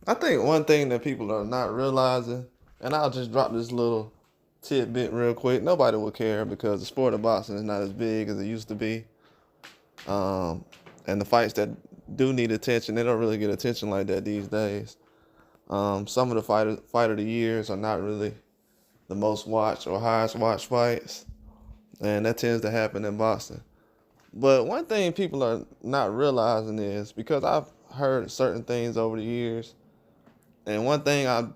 I think one thing that people are not realizing, and I'll just drop this little tidbit real quick. Nobody will care because the sport of boxing is not as big as it used to be. Um, and the fights that do need attention, they don't really get attention like that these days. Some of the fight of the years are not really the most watched or highest watched fights, and that tends to happen in boxing. But one thing people are not realizing is because I've heard certain things over the years, and one thing I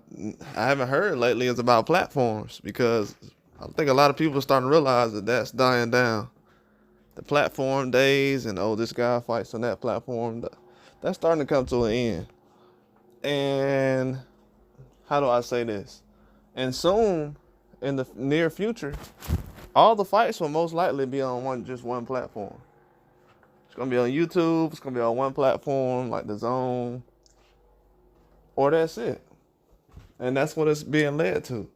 haven't heard lately is about platforms because I think a lot of people are starting to realize that that's dying down. The platform days and oh, this guy fights on that platform, that's starting to come to an end. And how do I say this? And soon, in the near future, all the fights will most likely be on one platform. It's gonna be on YouTube. It's gonna be on one platform like the Zone, or that's it. And that's what it's being led to.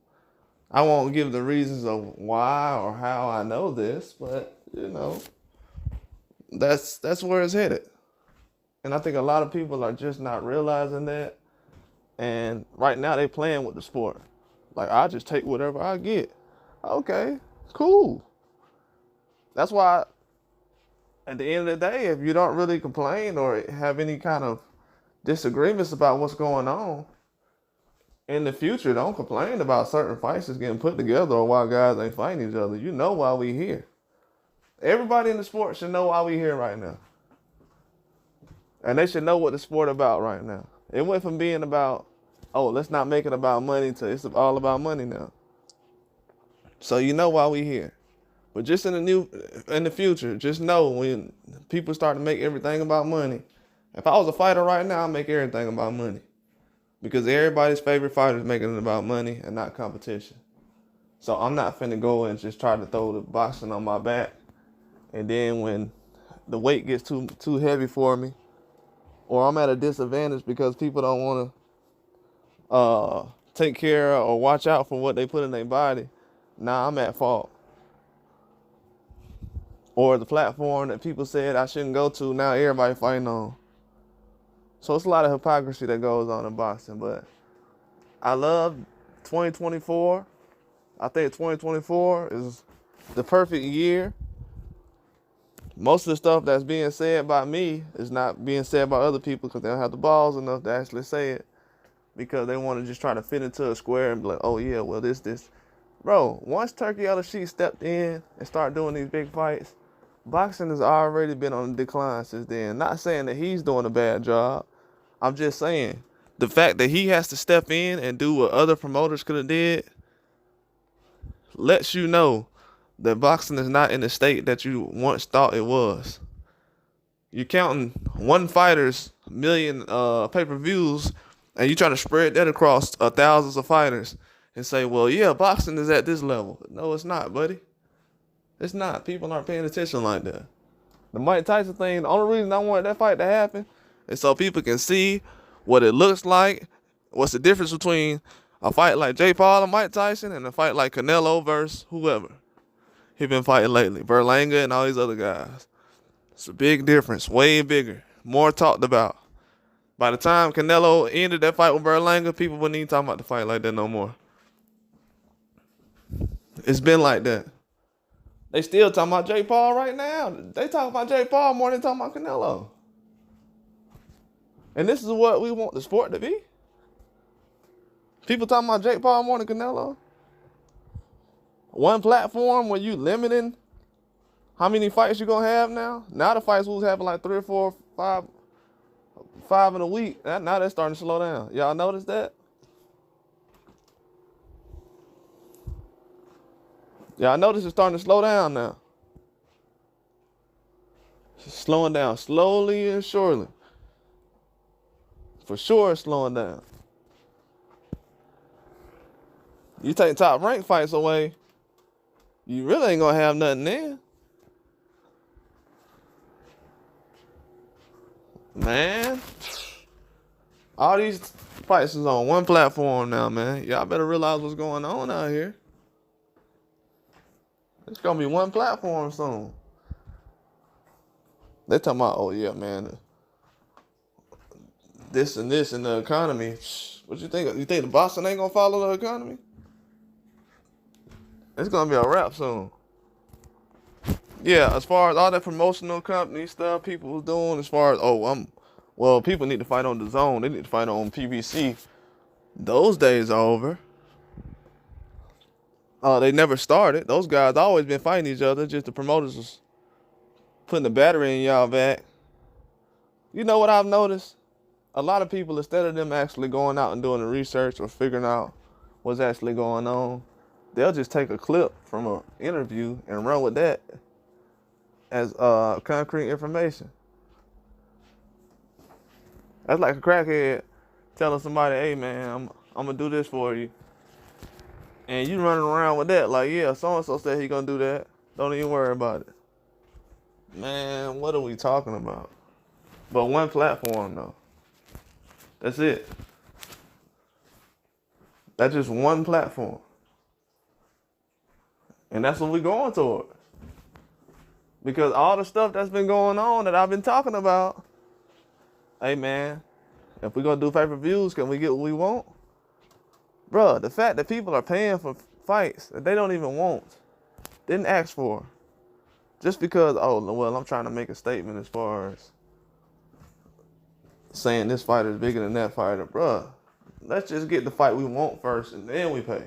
I won't give the reasons of why or how I know this, but that's where it's headed. And I think a lot of people are just not realizing that. And right now they playing with the sport. Like I just take whatever I get. Okay, cool. That's why at the end of the day, if you don't really complain or have any kind of disagreements about what's going on in the future, don't complain about certain fights that's getting put together or why guys ain't fighting each other. You know why we here. Everybody in the sport should know why we here right now. And they should know what the sport about right now. It went from being about, oh, let's not make it about money to it's all about money now. So you know why we here. But just in the future, just know when people start to make everything about money. If I was a fighter right now, I'd make everything about money. Because everybody's favorite fighter is making it about money and not competition. So I'm not finna go and just try to throw the boxing on my back. And then when the weight gets too heavy for me, or I'm at a disadvantage because people don't want to take care or watch out for what they put in their body, now I'm at fault. Or the platform that people said I shouldn't go to, now everybody fighting on. So it's a lot of hypocrisy that goes on in boxing, but I love 2024. I think 2024 is the perfect year. Most of the stuff that's being said by me is not being said by other people because they don't have the balls enough to actually say it because they want to just try to fit into a square and be like, oh yeah, well this. Bro, once Turkey Sheik stepped in and started doing these big fights, boxing has already been on the decline since then. Not saying that he's doing a bad job. I'm just saying the fact that he has to step in and do what other promoters could have did lets you know that boxing is not in the state that you once thought it was. You're counting one fighter's million pay-per-views, and you try to spread that across thousands of fighters and say, well, yeah, boxing is at this level. No, it's not, buddy. It's not. People aren't paying attention like that. The Mike Tyson thing, the only reason I wanted that fight to happen is so people can see what it looks like. What's the difference between a fight like Jake Paul and Mike Tyson and a fight like Canelo versus whoever he been fighting lately, Berlanga and all these other guys. It's a big difference, way bigger, more talked about. By the time Canelo ended that fight with Berlanga, people wouldn't even talk about the fight like that no more. It's been like that. They still talking about Jake Paul right now. They talk about Jake Paul more than talking about Canelo. And this is what we want the sport to be. People talking about Jake Paul more than Canelo. One platform where you limiting how many fights you gonna have now. Now the fights was having like 3 or 4, 5 in a week. Now they're starting to slow down. Y'all notice that? Y'all notice it's starting to slow down now. It's slowing down slowly and surely. For sure it's slowing down. You take top rank fights away, you really ain't gonna have nothing there. Man, all these fights is on one platform now, man. Y'all better realize what's going on out here. It's gonna be one platform soon. They talking about, oh yeah, man, this and this in the economy. What you think? You think the Boston ain't gonna follow the economy? It's gonna be a wrap soon. Yeah, as far as all that promotional company stuff people was doing, as far as people need to fight on the zone. They need to fight on PBC. Those days are over. They never started. Those guys always been fighting each other. Just the promoters was putting the battery in y'all back. You know what I've noticed? A lot of people, instead of them actually going out and doing the research or figuring out what's actually going on, they'll just take a clip from an interview and run with that as concrete information. That's like a crackhead telling somebody, hey man, I'm gonna do this for you. And you running around with that like, yeah, so-and-so said he gonna do that. Don't even worry about it. Man, what are we talking about? But one platform though. That's it. That's just one platform. And that's what we're going towards. Because all the stuff that's been going on that I've been talking about, hey man, if we're gonna do pay-per-views, can we get what we want? Bruh, the fact that people are paying for fights that they don't even want, didn't ask for, just because, I'm trying to make a statement as far as saying this fighter is bigger than that fighter. Bruh, let's just get the fight we want first and then we pay.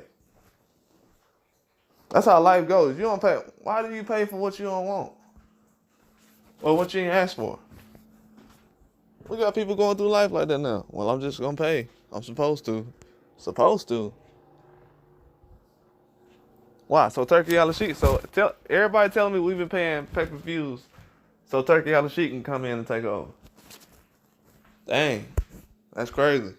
That's how life goes. You don't pay. Why do you pay for what you don't want? Or what you ain't asked for? We got people going through life like that now. Well, I'm just gonna pay. I'm supposed to. Why? So Turkey Al Sheik. So everybody telling me we've been paying pay-per-views so Turkey Al Sheik can come in and take over. Dang, that's crazy.